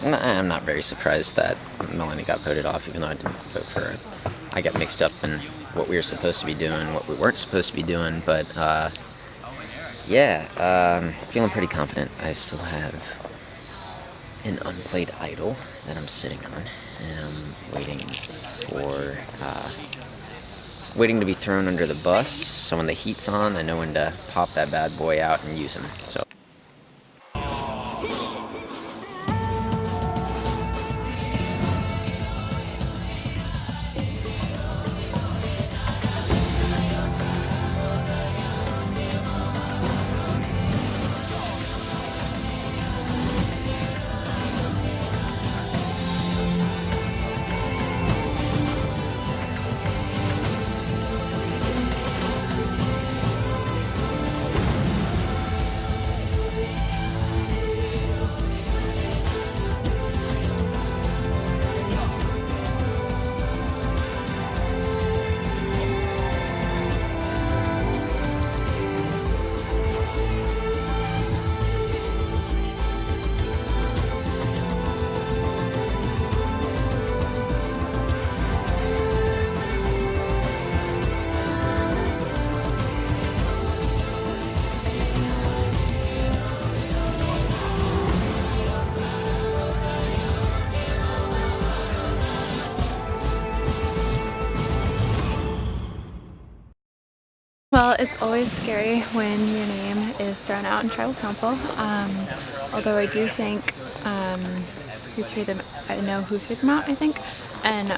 I'm not very surprised that Melanie got voted off, even though I didn't vote for her. I got mixed up in what we were supposed to be doing, what we weren't supposed to be doing, but yeah, feeling pretty confident. I still have an unplayed idol that I'm sitting on, and I'm waiting to be thrown under the bus. So when the heat's on, I know when to pop that bad boy out and use him. So. Well, it's always scary when your name is thrown out in tribal council, although I do think who threw them, I know who threw them out, I think, and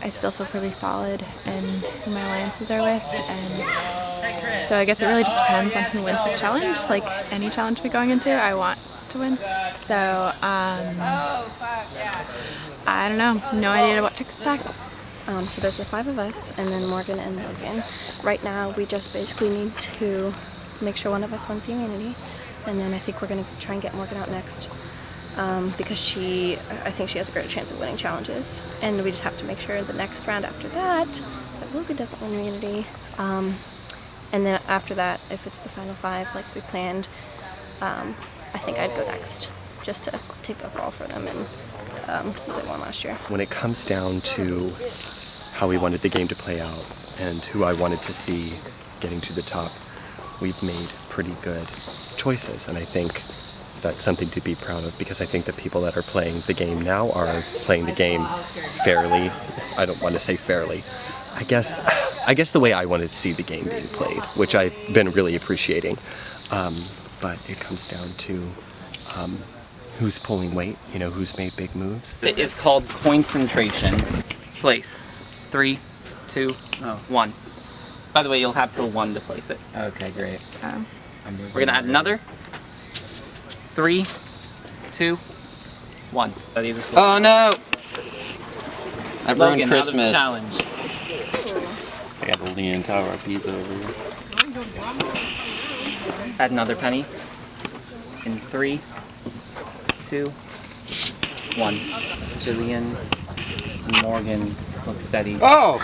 I still feel pretty solid in who my alliances are with, and so I guess it really just depends on who wins this challenge. Like any challenge we're going into, I want to win, so I don't know, no idea what to expect. So there's the 5 of us, and then Morgan and Logan. Right now, we just basically need to make sure one of us wins the immunity, and then I think we're going to try and get Morgan out next, because I think she has a greater chance of winning challenges, and we just have to make sure the next round after that Logan doesn't win immunity, and then after that, if it's the final 5 like we planned, I think I'd go next, just to take a fall for them, and since I won last year. When it comes down to how we wanted the game to play out and who I wanted to see getting to the top, we've made pretty good choices, and I think that's something to be proud of, because I think the people that are playing the game now are playing the game fairly. I don't want to say fairly. I guess the way I wanted to see the game being played, which I've been really appreciating. But it comes down to who's pulling weight, you know, who's made big moves. It is called concentration. Place. 3, 2, 1. By the way, you'll have till 1 to place it. Okay, great. We're gonna add another. 3, 2, 1. Oh no! I've ruined Logan, Christmas. Out of the challenge. I got the Leaning Tower of Pisa over here. Add another penny. In 3, 2, 1. Jillian and Morgan look steady. Oh!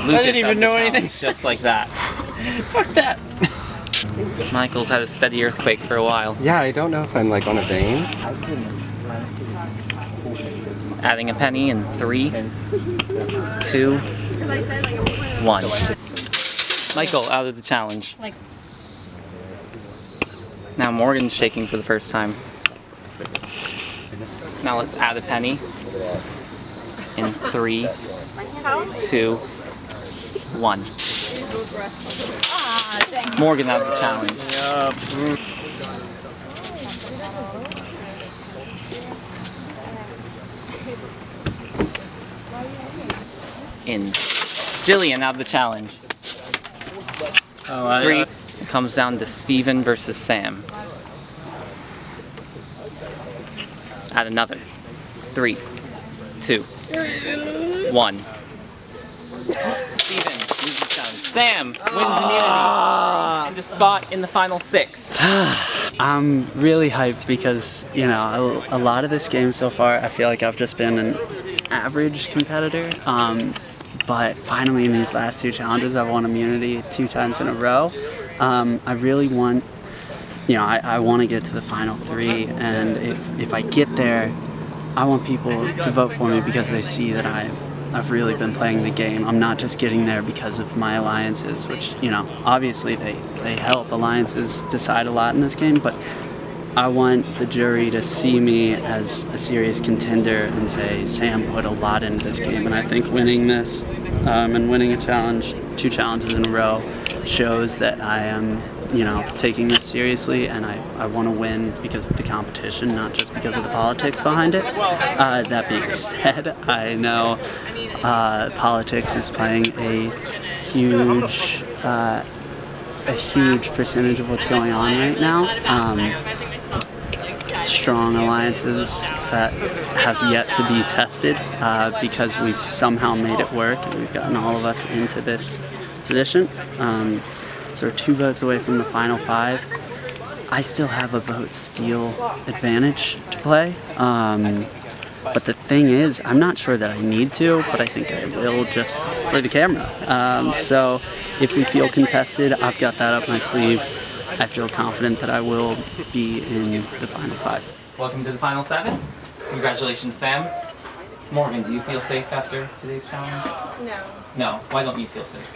Lucas I didn't even know anything. Just like that. Fuck that! Michael's had a steady earthquake for a while. Yeah, I don't know if I'm like on a vein. Adding a penny in 3, 2, 1. Michael out of the challenge. Now Morgan's shaking for the first time. Now let's add a penny in 3, 2, 1. Morgan out of the challenge. In Jillian out of the challenge. 3 comes down to Steven versus Sam. Add another. 3, 2, 1. Steven loses the challenge. Sam wins immunity. And a spot in the final 6. I'm really hyped because, you know, a lot of this game so far, I feel like I've just been an average competitor. But finally in these last 2 challenges, I've won immunity 2 times in a row. I really want I want to get to the final 3, and if I get there, I want people to vote for me because they see that I've really been playing the game. I'm not just getting there because of my alliances, which, obviously they help. Alliances decide a lot in this game, but I want the jury to see me as a serious contender and say, Sam put a lot into this game. And I think winning this and winning a challenge, 2 challenges in a row, shows that I am, taking this seriously, and I want to win because of the competition, not just because of the politics behind it. That being said, I know politics is playing a huge percentage of what's going on right now. Strong alliances that have yet to be tested because we've somehow made it work and we've gotten all of us into this position. So we're 2 votes away from the final 5. I still have a vote steal advantage to play. But the thing is, I'm not sure that I need to, but I think I will just for the camera. So if we feel contested, I've got that up my sleeve. I feel confident that I will be in the final 5. Welcome to the final 7. Congratulations, Sam. Morgan, do you feel safe after today's challenge? No. No. Why don't you feel safe?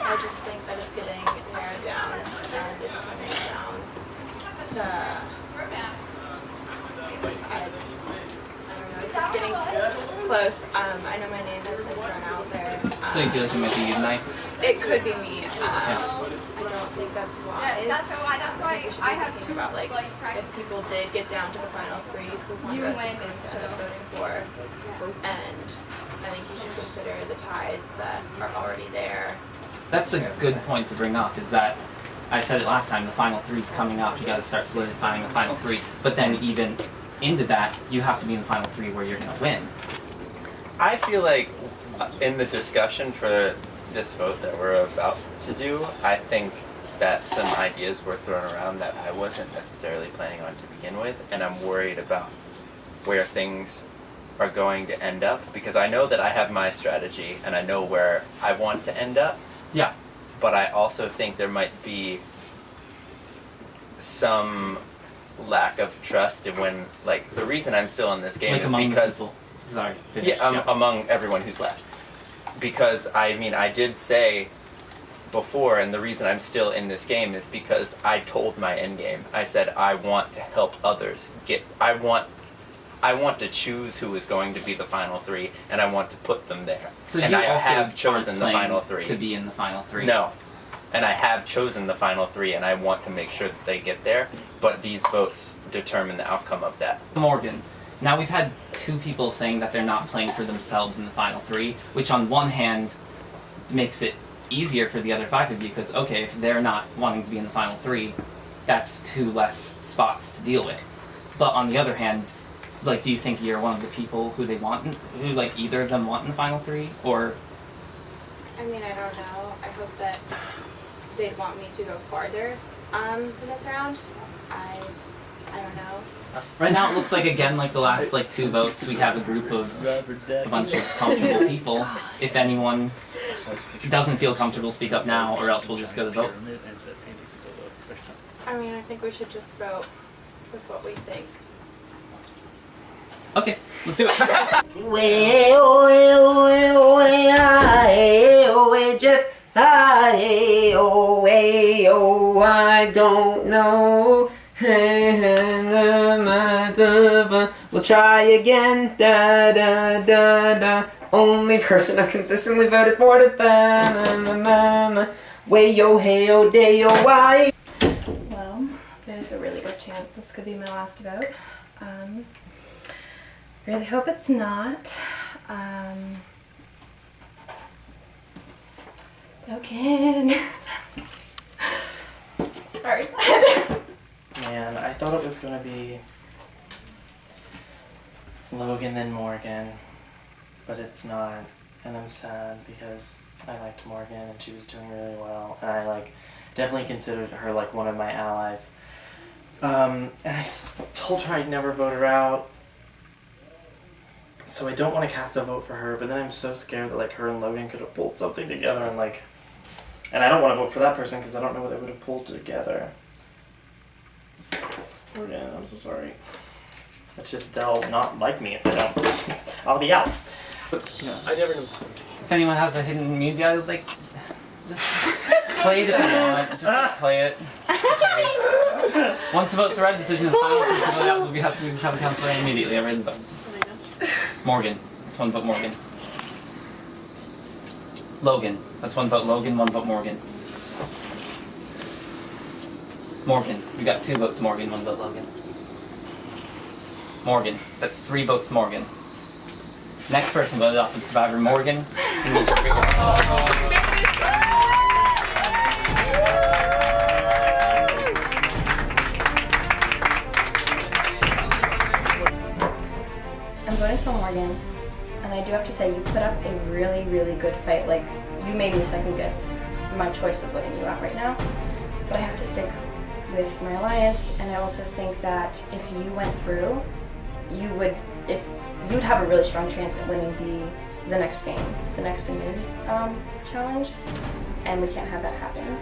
I just think that it's getting narrowed down and it's coming down to, I don't know, it's just getting close. I know my name has been thrown out there. So you feel like you might be tonight? It could be me. I don't think that's wise. I think we should be thinking about if people did get down to the final 3, who the rest is going to end up voting for. And I think you should consider the ties that are already there. That's a good point to bring up, is that I said it last time, the final 3 is coming up, you gotta start solidifying the final 3. But then even into that, you have to be in the final 3 where you're gonna win. I feel like in the discussion for this vote that we're about to do, I think that some ideas were thrown around that I wasn't necessarily planning on to begin with, and I'm worried about where things are going to end up, because I know that I have my strategy and I know where I want to end up. Yeah. But I also think there might be some lack of trust in when, the reason I'm still in this game is because... People. Sorry, finish. Yeah, among everyone who's left. Because, I did say before, and the reason I'm still in this game is because I told my end game. I said I want to help others get... I want to choose who is going to be the final 3, and I want to put them there. So and you I also have chosen the final 3. To be in the final 3. No. And I have chosen the final 3, and I want to make sure that they get there, but these votes determine the outcome of that. Morgan, now we've had 2 people saying that they're not playing for themselves in the final 3, which on one hand makes it easier for the other 5 of you, because, okay, if they're not wanting to be in the final 3, that's 2 less spots to deal with. But on the other hand, do you think you're one of the people who they want, who either of them want in the final 3, or? I mean, I don't know. I hope that they'd want me to go farther in this round. I don't know. Right now it looks like, again, the last 2 votes, we have a group of a bunch of comfortable people. If anyone doesn't feel comfortable, speak up now, or else we'll just go to vote. I mean, I think we should just vote with what we think. Okay, let's do it. Jeff, I don't know. We'll try again. Da da da da. Only person I've consistently voted for the way yo hey yo day yo why. Well, there's a really good chance this could be my last vote. Really hope it's not. Okay. Sorry. Man, I thought it was gonna be Logan then Morgan, but it's not, and I'm sad because I liked Morgan and she was doing really well, and I definitely considered her one of my allies. And I told her I'd never vote her out. So I don't want to cast a vote for her, but then I'm so scared that her and Logan could have pulled something together and And I don't want to vote for that person because I don't know what they would have pulled together. Morgan, I'm so sorry. It's just they'll not like me if they don't. I'll be out. Yeah. I never know. If anyone has a hidden immunity, I would like just play it if you want. Just like, play it. Okay. Once the votes are read, decision is final. Please vote out. We have to have a counselor immediately. I read the votes. Morgan. That's one vote Morgan. Logan. That's one vote Logan, one vote Morgan. Morgan. We got 2 votes Morgan, 1 vote Logan. Morgan. That's 3 votes Morgan. Next person voted off from Survivor, Morgan. I'm voting for Morgan, and I do have to say you put up a really, really good fight. Like, you made me second guess my choice of voting you out right now, but I have to stick with my alliance, and I also think that if you went through, you'd have a really strong chance at winning the next game, the next immunity challenge, and we can't have that happen.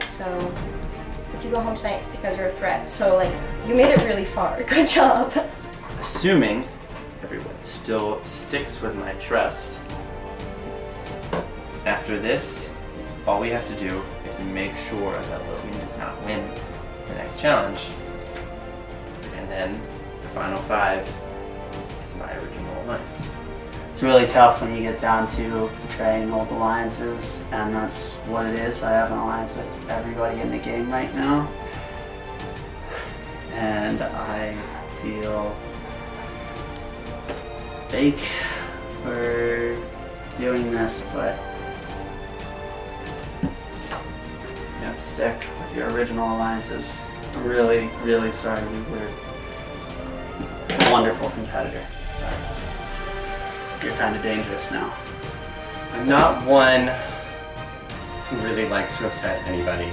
So if you go home tonight, it's because you're a threat. So like, you made it really far. Good job. Assuming everyone still sticks with my trust, after this, all we have to do is make sure that Logan does not win the next challenge, and then the final 5 is my original alliance. It's really tough when you get down to betraying old alliances, and that's what it is. I have an alliance with everybody in the game right now, and I feel fake for doing this, but you have to stick with your original alliances. I'm really, really sorry. You were a wonderful competitor. You're kind of dangerous now. I'm not one who really likes to upset anybody.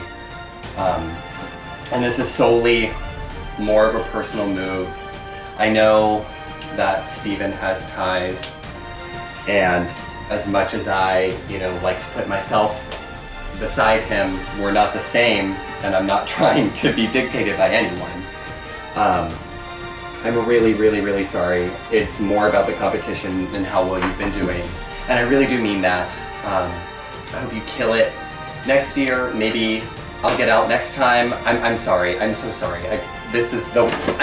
And this is solely more of a personal move. I know that Steven has ties, and as much as I, like to put myself beside him, we're not the same, and I'm not trying to be dictated by anyone. I'm really, really, really sorry. It's more about the competition and how well you've been doing. And I really do mean that. I hope you kill it next year. Maybe I'll get out next time. I'm sorry. I'm so sorry. I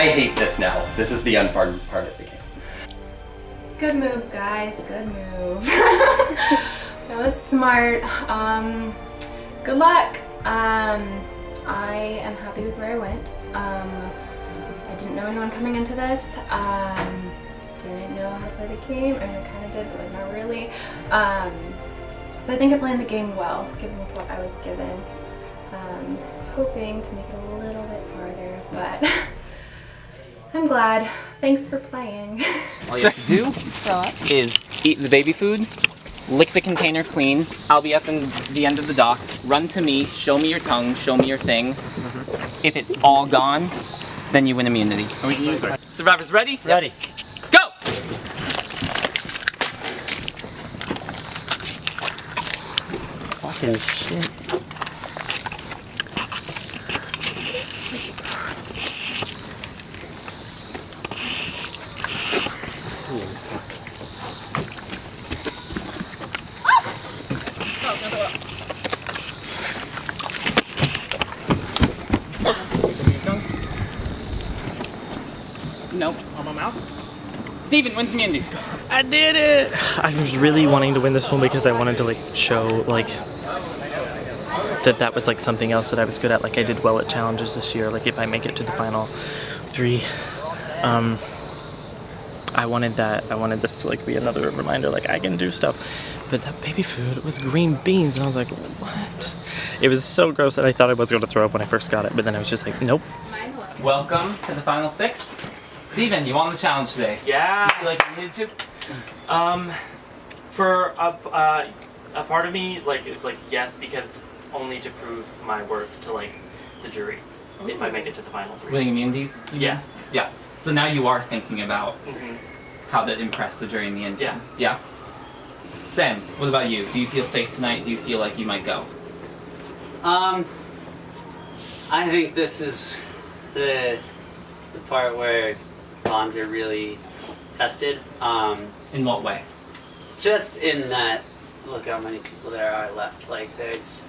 hate this now. This is the unfun part of the game. Good move, guys. Good move. That was smart. Good luck. I am happy with where I went. I didn't know anyone coming into this. Didn't know how to play the game. I mean, I kind of did, but like not really. So I think I played the game well, given with what I was given. I was hoping to make it a little bit farther, but I'm glad. Thanks for playing. All you have to do is eat the baby food, lick the container clean. I'll be up in the end of the dock. Run to me, show me your tongue, show me your thing. If it's all gone, then you win immunity. Survivors ready? Ready. Go! Fucking shit. Nope. On my mouth? Steven wins immunity. I did it! I was really wanting to win this one because I wanted to show that was something else that I was good at. I did well at challenges this year. If I make it to the final 3, I wanted that. I wanted this to be another reminder. I can do stuff. But that baby food was green beans, and I was like, what? It was so gross that I thought I was going to throw up when I first got it. But then I was just like, nope. Welcome to the final 6. Steven, you won the challenge today. Yeah. You feel like you needed to? For a part of me is yes, because only to prove my worth to the jury if I make it to the final 3. Winning immunities? Yeah. Yeah. So now you are thinking about how to impress the jury in the end. Yeah. Yeah. Sam, what about you? Do you feel safe tonight? Do you feel like you might go? I think this is the part where bonds are really tested. In what way? Just in that, look how many people there are left. Like there's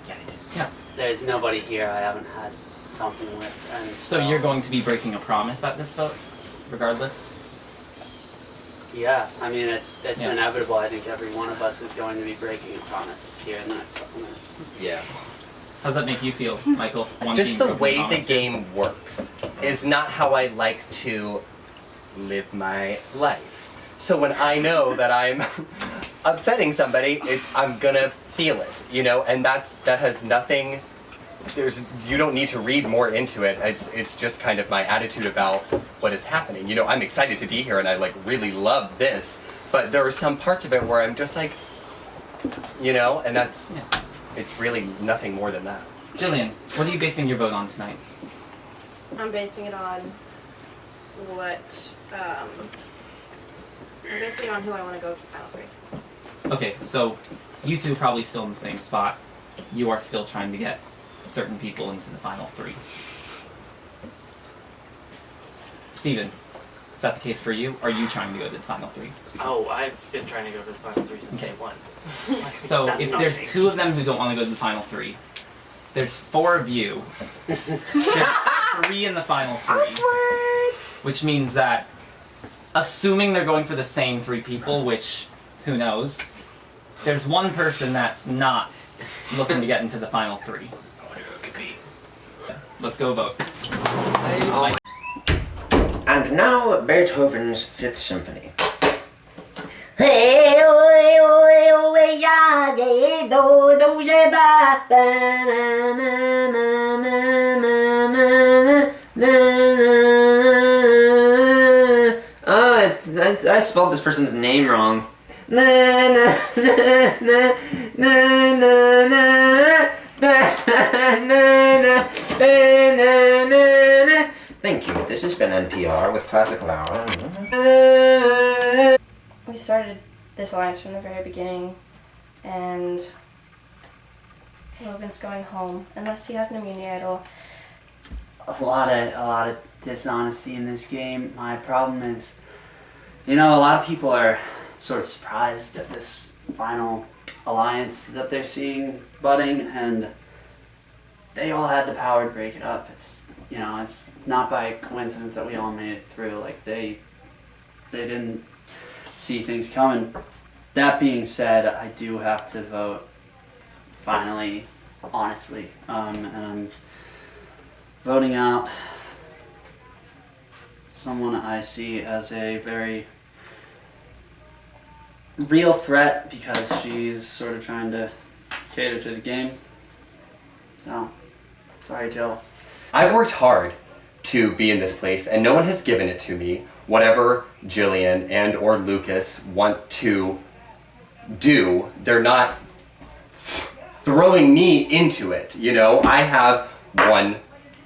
nobody here I haven't had something with, and So you're going to be breaking a promise at this vote, regardless? Yeah, I mean it's inevitable. I think every one of us is going to be breaking a promise here in the next couple minutes. Yeah. How does that make you feel, Michael? One Just team the broken way the promise. game works is not how I like to live my life. So when I know that I'm upsetting somebody, I'm gonna feel it, you know, and that has nothing. You don't need to read more into it. It's just kind of my attitude about what is happening. You know, I'm excited to be here and I like really love this, but there are some parts of it where I'm just like, you know, and it's really nothing more than that. Jillian, what are you basing your vote on tonight? I'm basing it on what, I'm basing it on who I want to go to final three. Okay, so you two probably still in the same spot. You are still trying to get certain people into the final three. Steven, is that the case for you? Are you trying to go to the final three? Oh, I've been trying to go to the final three since day one. So That's if not there's changed. 2 of them who don't want to go to the final 3, there's 4 of you. There's 3 in the final 3. Which means that, assuming they're going for the same 3 people, which, who knows, there's 1 person that's not looking to get into the final 3. Let's go vote. Mike. And now Beethoven's Fifth Symphony. I spelled this person's name wrong. Thank you. This has been NPR with Classical Hour. We started this alliance from the very beginning, and Logan's going home unless he has an immunity idol. A lot of dishonesty in this game. My problem is, you know, a lot of people are sort of surprised at this final alliance that they're seeing budding, and they all had the power to break it up. It's, you know, it's not by coincidence that we all made it through. Like they didn't see things coming. That being said, I do have to vote finally, honestly, and I'm voting out someone I see as a very real threat because she's sort of trying to cater to the game. So, sorry, Jill. I've worked hard to be in this place, and no one has given it to me. Whatever Jillian and or Lucas want to do, they're not throwing me into it. You know, I have won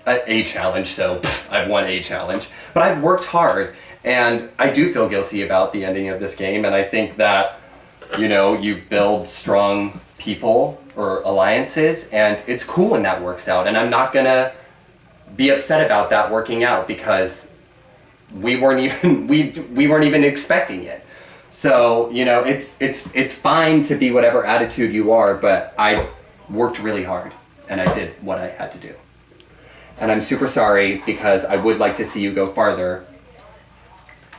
a challenge, so I've won a challenge. But I've worked hard, and I do feel guilty about the ending of this game, and I think that, you know, you build strong people or alliances, and it's cool when that works out, and I'm not gonna be upset about that working out because we weren't even expecting it. So, you know, it's fine to be whatever attitude you are, but I worked really hard and I did what I had to do. And I'm super sorry because I would like to see you go farther,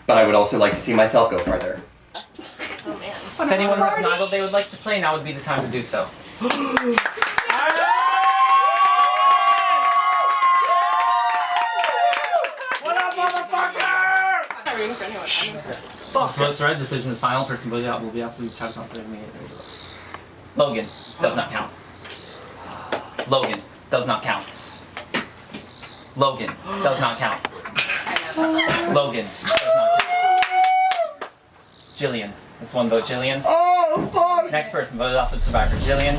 but I would also like to see myself go farther. Oh man. If anyone has an idol they would like to play, now would be the time to do so. Votes right. Decision is final. Person voted out will be asked to check on immediately. Logan does not count. Logan does not count. Logan does not count. Logan does not count. Jillian. That's 1 vote, Jillian. Oh, fuck! Next person voted off the survivor, Jillian.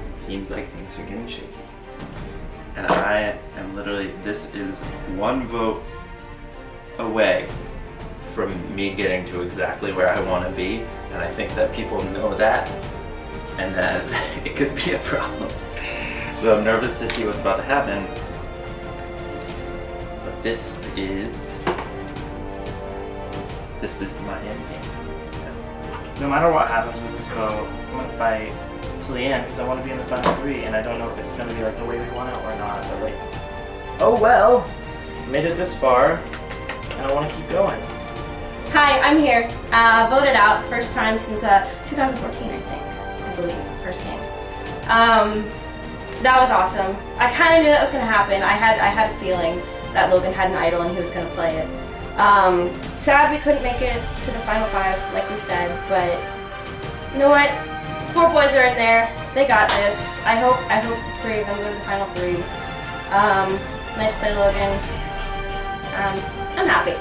It seems like things are getting shaky. And I am literally, this is 1 vote away from me getting to exactly where I want to be, and I think that people know that, and that it could be a problem. So I'm nervous to see what's about to happen. But this is my end game. No matter what happens with this vote, I'm going to fight till the end because I want to be in the final 3, and I don't know if it's going to be like the way we want it or not, but like, oh well, made it this far, and I want to keep going. Hi, I'm here. Voted out, first time since 2014, I believe, the first games. That was awesome. I kind of knew that was going to happen. I had a feeling that Logan had an idol and he was going to play it. Sad we couldn't make it to the final 5, like we said, but you know what? 4 boys are in there. They got this. I hope 3 of them go to the final 3. Nice play, Logan. I'm happy.